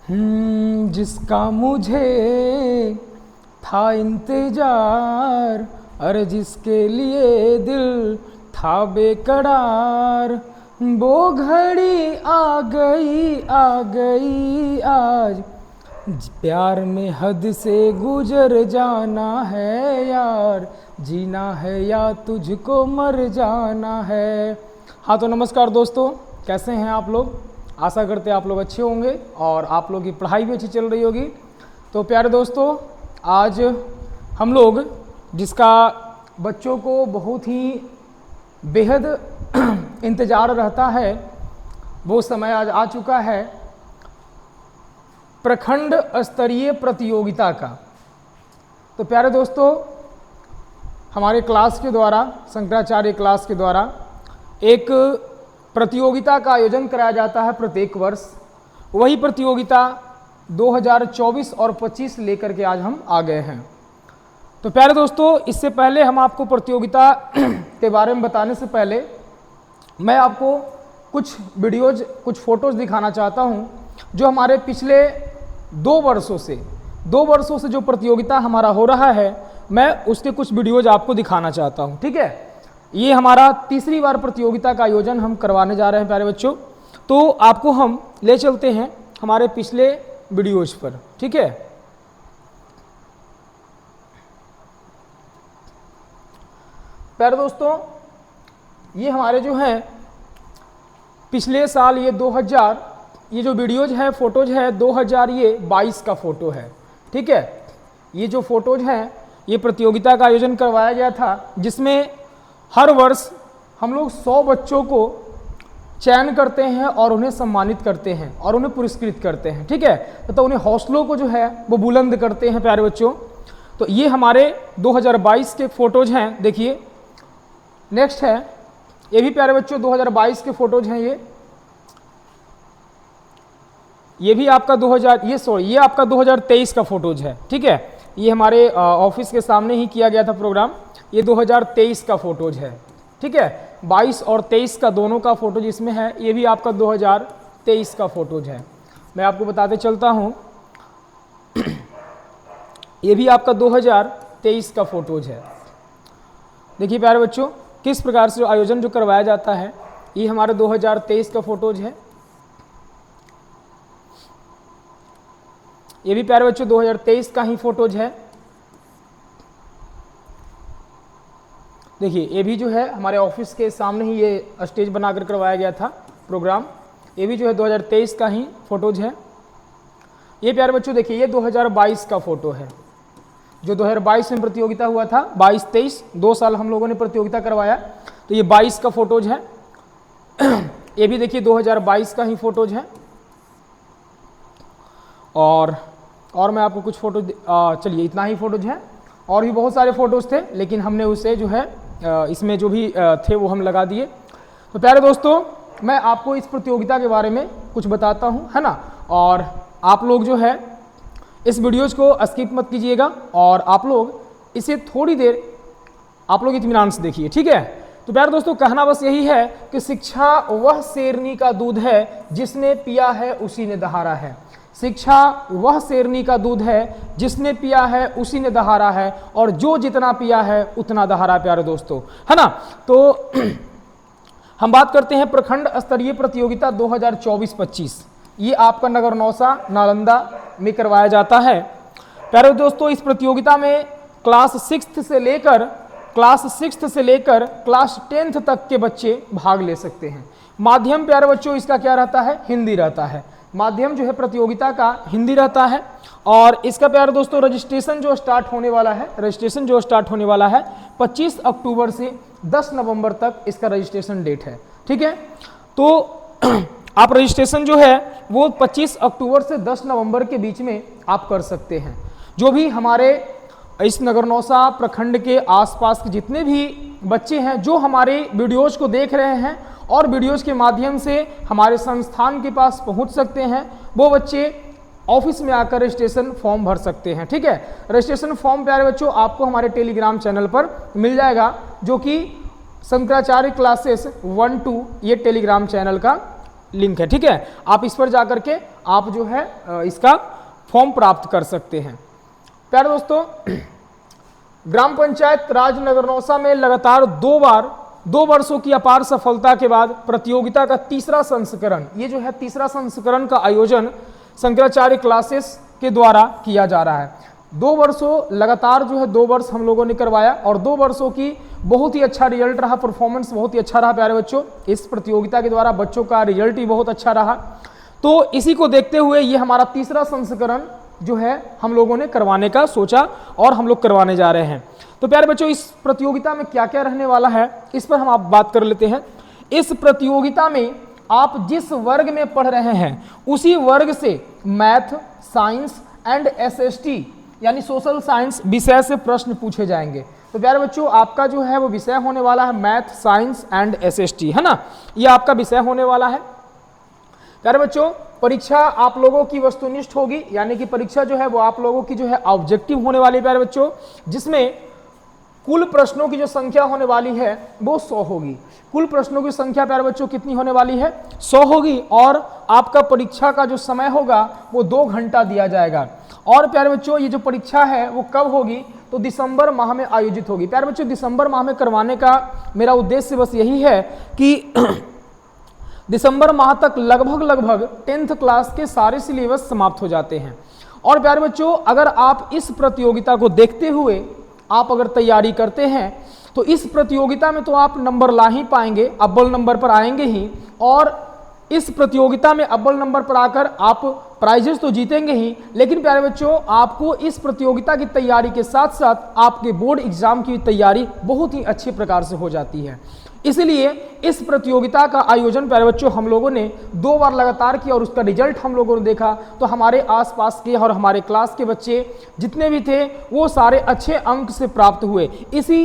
जिसका मुझे था इंतजार, अरे जिसके लिए दिल था बेकरार, वो घड़ी आ गई आज, प्यार में हद से गुजर जाना है यार, जीना है या तुझको मर जाना है। हाँ तो नमस्कार दोस्तों, कैसे हैं आप लोग? आशा करते हैं आप लोग अच्छे होंगे और आप लोग की पढ़ाई भी अच्छी चल रही होगी। तो प्यारे दोस्तों, आज हम लोग जिसका बच्चों को बहुत ही बेहद इंतज़ार रहता है, वो समय आज आ चुका है प्रखंड स्तरीय प्रतियोगिता का। तो प्यारे दोस्तों, हमारे क्लास के द्वारा, शंकराचार्य क्लास के द्वारा एक प्रतियोगिता का आयोजन कराया जाता है प्रत्येक वर्ष। वही प्रतियोगिता 2024 और 25 लेकर के आज हम आ गए हैं। तो प्यारे दोस्तों, इससे पहले हम आपको प्रतियोगिता के बारे में बताने से पहले मैं आपको कुछ वीडियोज, कुछ फोटोज़ दिखाना चाहता हूं, जो हमारे पिछले 2 वर्षों से जो प्रतियोगिता हमारा हो रहा है, मैं उसके कुछ वीडियोज आपको दिखाना चाहता हूं। ठीक है, ये हमारा तीसरी बार प्रतियोगिता का आयोजन हम करवाने जा रहे हैं प्यारे बच्चों। तो आपको हम ले चलते हैं हमारे पिछले वीडियोज पर। ठीक है, प्यारे दोस्तों, ये हमारे जो हैं पिछले साल ये 2000, ये जो वीडियोज है, फोटोज है 2022 का फोटो है। ठीक है, ये जो फोटोज हैं ये प्रतियोगिता का आयोजन करवाया गया था, जिसमें हर वर्ष हम लोग 100 बच्चों को चयन करते हैं और उन्हें सम्मानित करते हैं और उन्हें पुरस्कृत करते हैं। ठीक है, तो उन्हें हौसलों को जो है वो बुलंद करते हैं प्यारे बच्चों। तो ये हमारे 2022 के फोटोज हैं। देखिए, नेक्स्ट है, ये भी प्यारे बच्चों 2022 के फोटोज हैं। ये भी आपका ये आपका 2023 का फोटोज है। ठीक है, ये हमारे ऑफिस के सामने ही किया गया था प्रोग्राम। ये 2023 का फोटोज है। ठीक है, 22 और 23 का दोनों का फोटोज इसमें है। ये भी आपका 2023 का फोटोज है। मैं आपको बताते चलता हूँ, ये भी आपका 2023 का फोटोज है। देखिए प्यारे बच्चों, किस प्रकार से आयोजन जो करवाया जाता है, ये हमारे 2023 का फोटोज है। ये भी प्यारे बच्चों 2023 का ही फोटोज है। देखिए, ये भी जो है हमारे ऑफिस के सामने ही ये स्टेज बनाकर करवाया गया था प्रोग्राम। ये भी जो है 2023 का ही फोटोज है। ये प्यारे बच्चों देखिए, ये 2022 का फोटो है, जो 2022 में प्रतियोगिता हुआ था। 22-23 2 साल हम लोगों ने प्रतियोगिता करवाया, तो ये 22 का फोटोज है। ये भी देखिए 2022 का ही फोटोज है। और मैं आपको कुछ फोटो, चलिए इतना ही फोटोज है। और भी बहुत सारे फोटोज थे, लेकिन हमने उसे जो है इसमें जो भी थे वो हम लगा दिए। तो प्यारे दोस्तों, मैं आपको इस प्रतियोगिता के बारे में कुछ बताता हूँ, है ना। और आप लोग जो है इस वीडियोज को स्किप मत कीजिएगा और आप लोग इसे थोड़ी देर आप लोग इत्मीनान से देखिए। ठीक है, तो प्यारे दोस्तों, कहना बस यही है कि शिक्षा वह शेरनी का दूध है जिसने पिया है उसी ने दहाड़ा है। शिक्षा वह शेरनी का दूध है जिसने पिया है उसी ने दहाड़ा है, और जो जितना पिया है उतना दहाड़ा, प्यारे दोस्तों, है ना। तो हम बात करते हैं प्रखंड स्तरीय प्रतियोगिता 2024-25। ये आपका नगर नौसा नालंदा में करवाया जाता है। प्यारे दोस्तों, इस प्रतियोगिता में क्लास 6 से लेकर क्लास 10th तक के बच्चे भाग ले सकते हैं। माध्यम प्यारे बच्चों इसका क्या रहता है? हिंदी रहता है। माध्यम जो है प्रतियोगिता का हिंदी रहता है। और इसका प्यारे दोस्तों रजिस्ट्रेशन जो स्टार्ट होने वाला है 25 अक्टूबर से 10 नवंबर तक इसका रजिस्ट्रेशन डेट है। ठीक है, तो आप रजिस्ट्रेशन जो है वो 25 अक्टूबर से 10 नवंबर के बीच में आप कर सकते हैं। जो भी हमारे इस नगरनौसा प्रखंड के आसपास के जितने भी बच्चे हैं जो हमारे वीडियोज को देख रहे हैं और वीडियोज के माध्यम से हमारे संस्थान के पास पहुंच सकते हैं, वो बच्चे ऑफिस में आकर रजिस्ट्रेशन फॉर्म भर सकते हैं। ठीक है, रजिस्ट्रेशन फॉर्म प्यारे बच्चों आपको हमारे टेलीग्राम चैनल पर मिल जाएगा, जो कि शंकराचार्य क्लासेस 1-2 ये टेलीग्राम चैनल का लिंक है, ठीक है। आप इस पर जाकर के आप जो है इसका फॉर्म प्राप्त कर सकते हैं। प्यारे दोस्तों, ग्राम पंचायत राज नगरनौसा में लगातार 2 वर्षों की अपार सफलता के बाद प्रतियोगिता का तीसरा संस्करण, ये जो है तीसरा संस्करण का आयोजन शंकराचार्य क्लासेस के द्वारा किया जा रहा है। 2 वर्षों लगातार जो है 2 वर्ष हम लोगों ने करवाया और 2 वर्षों की बहुत ही अच्छा रिजल्ट रहा, परफॉर्मेंस बहुत ही अच्छा रहा प्यारे बच्चों। इस प्रतियोगिता के द्वारा बच्चों का रिजल्ट भी बहुत अच्छा रहा। तो इसी को देखते हुए ये हमारा तीसरा संस्करण जो है हम लोगों ने करवाने का सोचा और हम लोग करवाने जा रहे हैं। तो प्यारे बच्चों, इस प्रतियोगिता में क्या क्या रहने वाला है इस पर हम आप बात कर लेते हैं। इस प्रतियोगिता में आप जिस वर्ग में पढ़ रहे हैं उसी वर्ग से मैथ, साइंस एंड एसएसटी यानी सोशल साइंस विषय से प्रश्न पूछे जाएंगे। तो प्यारे बच्चों, आपका जो है वो विषय होने वाला है मैथ, साइंस एंड एसएसटी, है ना, ये आपका विषय होने वाला है। प्यारे बच्चों, परीक्षा आप लोगों की वस्तुनिष्ठ होगी, यानी कि परीक्षा जो है वो आप लोगों की जो है ऑब्जेक्टिव होने वाली है प्यारे बच्चों, जिसमें कुल प्रश्नों की जो संख्या होने वाली है वो 100 होगी। कुल प्रश्नों की संख्या प्यारे बच्चों कितनी होने वाली है? 100 होगी। और आपका परीक्षा का जो समय होगा वो 2 घंटा दिया जाएगा। और प्यारे बच्चों, ये जो परीक्षा है वो कब होगी? तो दिसंबर माह में आयोजित होगी। प्यारे बच्चों, दिसंबर माह में करवाने का मेरा उद्देश्य बस यही है कि दिसंबर माह तक लगभग 10th क्लास के सारे सिलेबस समाप्त हो जाते हैं। और प्यारे बच्चों, अगर आप इस प्रतियोगिता को देखते हुए आप अगर तैयारी करते हैं तो इस प्रतियोगिता में तो आप नंबर ला ही पाएंगे, अव्वल नंबर पर आएंगे ही। और इस प्रतियोगिता में अव्वल नंबर पर आकर आप प्राइजेस तो जीतेंगे ही, लेकिन प्यारे बच्चों, आपको इस प्रतियोगिता की तैयारी के साथ साथ आपके बोर्ड एग्जाम की तैयारी बहुत ही अच्छे प्रकार से हो जाती है। इसलिए इस प्रतियोगिता का आयोजन प्यारे बच्चों हम लोगों ने 2 बार लगातार किया और उसका रिजल्ट हम लोगों ने देखा तो हमारे आसपास के और हमारे क्लास के बच्चे जितने भी थे वो सारे अच्छे अंक से प्राप्त हुए। इसी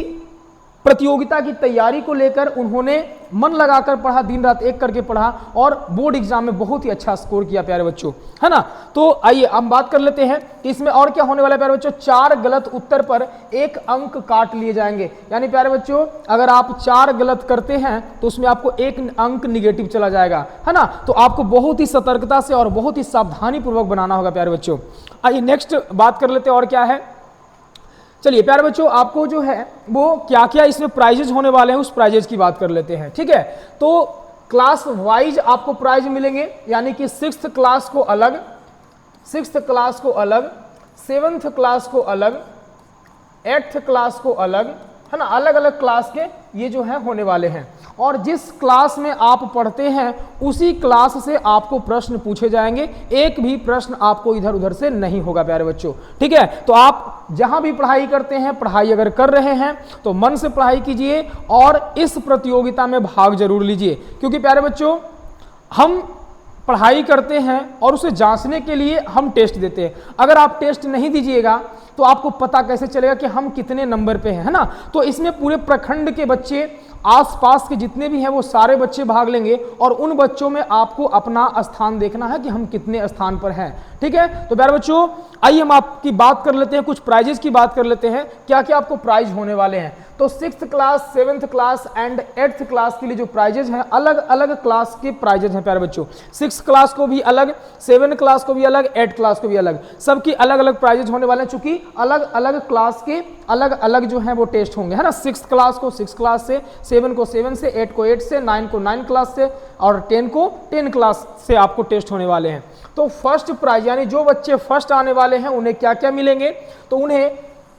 प्रतियोगिता की तैयारी को लेकर उन्होंने मन लगाकर पढ़ा, दिन रात एक करके पढ़ा और बोर्ड एग्जाम में बहुत ही अच्छा स्कोर किया प्यारे बच्चों, है ना। तो आइए हम बात कर लेते हैं कि इसमें और क्या होने वाला है प्यारे बच्चों। 4 गलत उत्तर पर 1 अंक काट लिए जाएंगे, यानी प्यारे बच्चों अगर आप 4 गलत करते हैं तो उसमें आपको 1 अंक निगेटिव चला जाएगा, है ना। तो आपको बहुत ही सतर्कता से और बहुत ही सावधानी पूर्वक बनाना होगा प्यारे बच्चों। आइए नेक्स्ट बात कर लेते हैं और क्या है। चलिए प्यारे बच्चों, आपको जो है वो क्या क्या इसमें प्राइजेज होने वाले हैं उस प्राइजेज की बात कर लेते हैं, ठीक है। तो क्लास वाइज आपको प्राइज मिलेंगे, यानी कि 6th क्लास को अलग, 6th क्लास को अलग, 7th क्लास को अलग, 8th क्लास को अलग, है ना। अलग अलग क्लास के ये जो है होने वाले हैं। और जिस क्लास में आप पढ़ते हैं उसी क्लास से आपको प्रश्न पूछे जाएंगे, एक भी प्रश्न आपको इधर उधर से नहीं होगा प्यारे बच्चों, ठीक है। तो आप जहां भी पढ़ाई करते हैं, पढ़ाई अगर कर रहे हैं तो मन से पढ़ाई कीजिए और इस प्रतियोगिता में भाग जरूर लीजिए, क्योंकि प्यारे बच्चों हम पढ़ाई करते हैं और उसे जांचने के लिए हम टेस्ट देते हैं। अगर आप टेस्ट नहीं दीजिएगा तो आपको पता कैसे चलेगा कि हम कितने नंबर पे हैं, है ना। तो इसमें पूरे प्रखंड के बच्चे, आसपास के जितने भी हैं वो सारे बच्चे भाग लेंगे और उन बच्चों में आपको अपना स्थान देखना है कि हम कितने स्थान पर हैं, ठीक है। तो प्यारे बच्चों, आइए हम आपकी बात कर लेते हैं, कुछ प्राइजेस की बात कर लेते हैं, क्या क्या आपको प्राइज होने वाले हैं। तो 6th class, 7th class and 8th class के लिए जो प्राइजेज हैं, अलग अलग क्लास के प्राइजेज हैं प्यारे बच्चों। 6th क्लास को भी अलग, 7th क्लास को भी अलग, 8th क्लास को भी अलग, सबकी अलग अलग प्राइजेज होने वाले हैं, चूंकि अलग अलग क्लास के अलग अलग जो है वो टेस्ट होंगे, है ना। 6th क्लास को 6 क्लास से, 7 को 7 से, 8 को 8 से, 9 को 9 क्लास से और 10 को 10 क्लास से आपको टेस्ट होने वाले हैं। तो फर्स्ट प्राइज यानी जो बच्चे फर्स्ट आने वाले हैं उन्हें क्या क्या मिलेंगे, तो उन्हें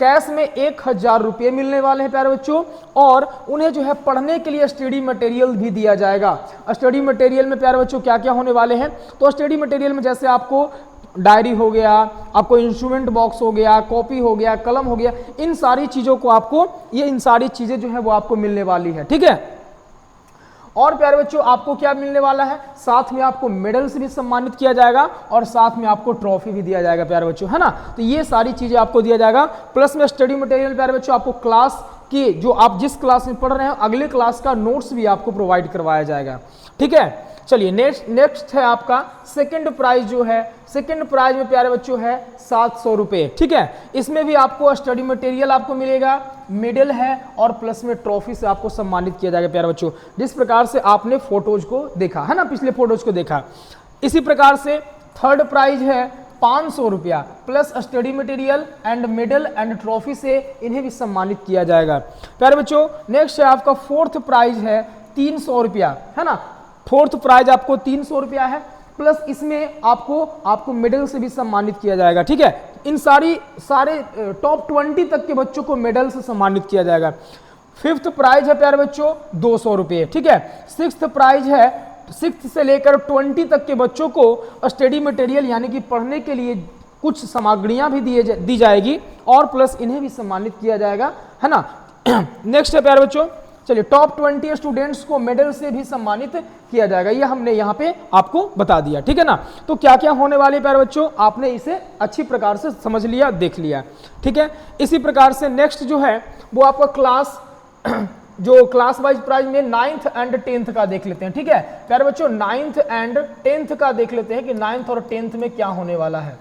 कैश में 1000 रुपये मिलने वाले हैं प्यारे बच्चों। और उन्हें जो है पढ़ने के लिए स्टडी मटेरियल भी दिया जाएगा। स्टडी मटेरियल में प्यारे बच्चों क्या क्या होने वाले हैं, तो स्टडी मटेरियल में जैसे आपको डायरी हो गया, आपको इंस्ट्रूमेंट बॉक्स हो गया, कॉपी हो गया, कलम हो गया, इन सारी चीज़ों को आपको, ये इन सारी चीज़ें जो है वो आपको मिलने वाली है, ठीक है। और प्यारे बच्चों आपको क्या मिलने वाला है, साथ में आपको मेडल से भी सम्मानित किया जाएगा और साथ में आपको ट्रॉफी भी दिया जाएगा प्यारे बच्चों, है ना। तो ये सारी चीजें आपको दिया जाएगा, प्लस में स्टडी मटेरियल प्यारे बच्चों आपको क्लास की, जो आप जिस क्लास में पढ़ रहे हैं अगले क्लास का नोट्स भी आपको प्रोवाइड करवाया जाएगा, ठीक है। चलिए नेक्स्ट है आपका सेकंड प्राइज जो है, सेकंड प्राइज में प्यारे बच्चों है 700 रुपये, ठीक है। इसमें भी आपको स्टडी मटेरियल आपको मिलेगा, मेडल है और प्लस में ट्रॉफी से आपको सम्मानित किया जाएगा प्यारे बच्चों, जिस प्रकार से आपने फोटोज को देखा है ना, पिछले फोटोज को देखा। इसी प्रकार से थर्ड प्राइज है 500 रुपया plus study material and medal and trophy से इन्हें भी सम्मानित किया जाएगा प्यारे बच्चों। नेक्स्ट है आपका फोर्थ प्राइज है 300 रुपया, है ना, फोर्थ प्राइज आपको 300 रुपया है, प्लस इसमें आपको मेडल से भी सम्मानित किया जाएगा, ठीक है। इन सारे टॉप 20 तक के बच्चों को मेडल से सम्मानित किया जाएगा। फिफ्थ प्राइज है प्यारे बच्चों 200 रुपये, ठीक है। सिक्स्थ प्राइज है 6 से लेकर 20 तक के बच्चों को स्टडी मटेरियल यानी कि पढ़ने के लिए कुछ सामग्रियां भी दी जाएगी और प्लस इन्हें भी सम्मानित किया जाएगा, है ना। नेक्स्ट है प्यारे बच्चों, चलिए टॉप 20 स्टूडेंट्स को मेडल से भी सम्मानित किया जाएगा, ये हमने यहाँ पे आपको बता दिया, ठीक है ना। तो क्या क्या होने वाले प्यारे बच्चों, आपने इसे अच्छी प्रकार से समझ लिया, देख लिया, ठीक है। इसी प्रकार से नेक्स्ट जो है वो आपका क्लास वाइज प्राइज में 9th एंड 10th का देख लेते हैं, ठीक है प्यारे बच्चों। 9th एंड 10th का देख लेते हैं कि 9th और 10th में क्या होने वाला है।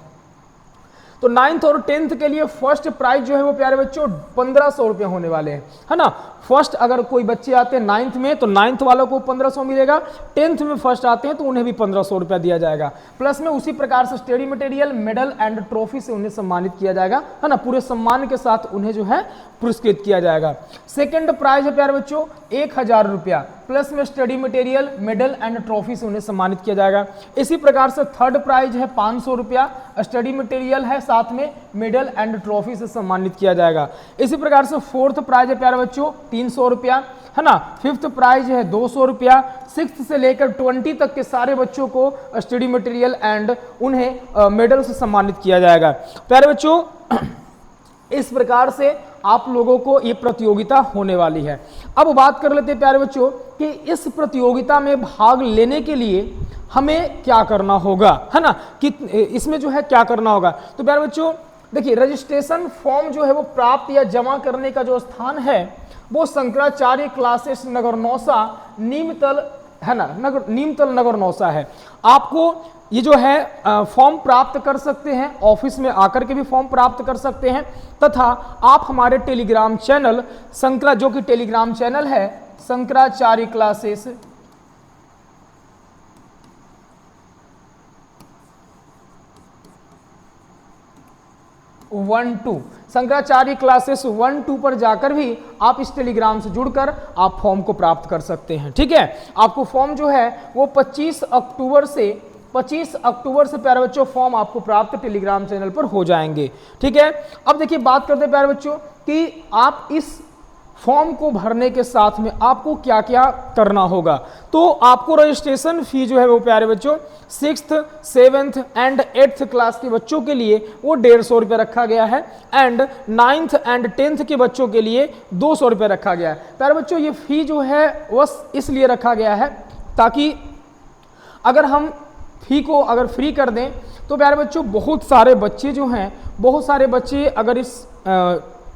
तो 9th और 10th के लिए फर्स्ट प्राइज जो है वो प्यारे बच्चों 1500 रुपये होने वाले हैं, है ना। फर्स्ट अगर कोई बच्चे आते हैं 9th में तो 9th वालों को 1500 मिलेगा, 10th में फर्स्ट आते हैं तो उन्हें भी 1500 रुपया दिया जाएगा, प्लस में उसी प्रकार से study material, medal and trophy से उन्हें सम्मानित किया जाएगा, है ना। पूरे सम्मान के साथ उन्हें जो है पुरस्कृत किया जाएगा। सेकंड प्राइज है प्यारे बच्चों 1000 रुपया, प्लस में study material, medal and trophy से उन्हें सम्मानित किया जाएगा। इसी प्रकार से थर्ड प्राइज है 500 रुपया, स्टडी मटेरियल है, साथ में मेडल एंड ट्रॉफी से सम्मानित किया जाएगा। इसी प्रकार से फोर्थ प्राइज है प्यारे बच्चों 300 रुपया, है ना। फिफ्थ प्राइज है 200 रुपया, 6 से लेकर 20 तक के सारे बच्चों को स्टडी मटेरियल एंड उन्हें मेडल से सम्मानित किया जाएगा प्यारे बच्चों। इस प्रकार से आप लोगों को ये प्रतियोगिता होने वाली है। अब बात कर लेते हैं प्यारे बच्चों कि इस प्रतियोगिता में भाग लेने के लिए हमें क्या करना होगा, है ना, कि इसमें जो है क्या करना होगा। तो प्यारे बच्चों देखिए, रजिस्ट्रेशन फॉर्म जो है वो प्राप्त या जमा करने का जो स्थान है वो शंकराचार्य क्लासेस नगर नौसा नीमतल, है ना, नीमतल नगर नौसा है। आपको ये जो है फॉर्म प्राप्त कर सकते हैं, ऑफिस में आकर के भी फॉर्म प्राप्त कर सकते हैं, तथा आप हमारे टेलीग्राम चैनल जो कि टेलीग्राम चैनल है Shankaracharya classes one two, Shankaracharya classes 1-2 पर जाकर भी आप इस टेलीग्राम से जुड़कर आप फॉर्म को प्राप्त कर सकते हैं, ठीक है। आपको फॉर्म जो है वो 25 अक्टूबर से प्यारे बच्चों फॉर्म आपको प्राप्त टेलीग्राम चैनल पर हो जाएंगे, ठीक है। अब देखिए बात करते हैं प्यारे बच्चों कि आप इस फॉर्म को भरने के साथ में आपको क्या क्या करना होगा। तो आपको रजिस्ट्रेशन फी जो है वो प्यारे बच्चों 6th, 7th and 8th class के बच्चों के लिए वो 150 रुपये रखा गया है, एंड 9th एंड 10th के बच्चों के लिए 200 रुपये रखा गया है। प्यारे बच्चों ये फी जो है बस इसलिए रखा गया है ताकि अगर हम फी को अगर फ्री कर दें तो प्यारे बच्चों बहुत सारे बच्चे अगर इस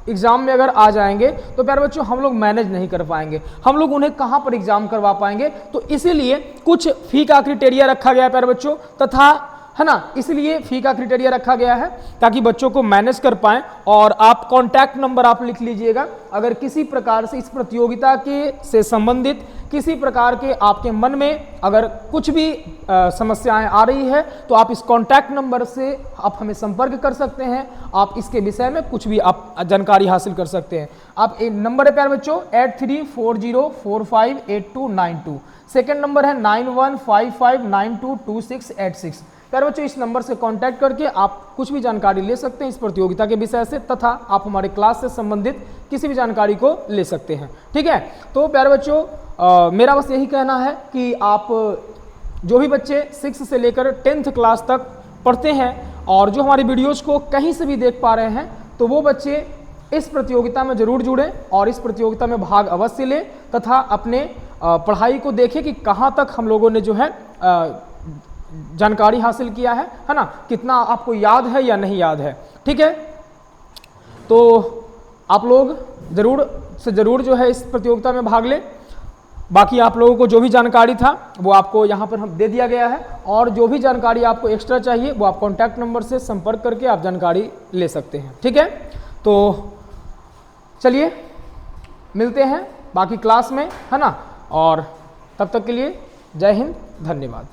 एग्जाम में अगर आ जाएंगे तो प्यारे बच्चों हम लोग मैनेज नहीं कर पाएंगे, हम लोग उन्हें कहां पर एग्जाम करवा पाएंगे। तो इसीलिए कुछ फी का क्राइटेरिया रखा गया है प्यारे बच्चों, तथा है ना, इसलिए फी का क्राइटेरिया रखा गया है ताकि बच्चों को मैनेज कर पाएं। और आप कॉन्टैक्ट नंबर आप लिख लीजिएगा, अगर किसी प्रकार से इस प्रतियोगिता के से संबंधित किसी प्रकार के आपके मन में अगर कुछ भी समस्याएं आ रही है तो आप इस कॉन्टैक्ट नंबर से आप हमें संपर्क कर सकते हैं, आप इसके विषय में कुछ भी आप जानकारी हासिल कर सकते हैं। आप एक नंबर है प्यारे बच्चों 8340458292, सेकेंड नंबर है 9155922686। प्यारे बच्चों इस नंबर से कांटेक्ट करके आप कुछ भी जानकारी ले सकते हैं इस प्रतियोगिता के विषय से, तथा आप हमारे क्लास से संबंधित किसी भी जानकारी को ले सकते हैं, ठीक है। तो प्यारे बच्चों मेरा बस यही कहना है कि आप जो भी बच्चे 6 से लेकर 10th क्लास तक पढ़ते हैं और जो हमारी वीडियोज़ को कहीं से भी देख पा रहे हैं तो वो बच्चे इस प्रतियोगिता में जरूर जुड़ें और इस प्रतियोगिता में भाग अवश्य लें, तथा अपने पढ़ाई को देखें कि कहाँ तक हम लोगों ने जो है जानकारी हासिल किया है ना, कितना आपको याद है या नहीं याद है, ठीक है। तो आप लोग जरूर से जरूर जो है इस प्रतियोगिता में भाग लें। बाकी आप लोगों को जो भी जानकारी था वो आपको यहाँ पर हम दे दिया गया है, और जो भी जानकारी आपको एक्स्ट्रा चाहिए वो आप कॉन्टैक्ट नंबर से संपर्क करके आप जानकारी ले सकते हैं। ठीक है, तो चलिए मिलते हैं बाकी क्लास में, है ना। और तब तक के लिए जय हिंद, धन्यवाद।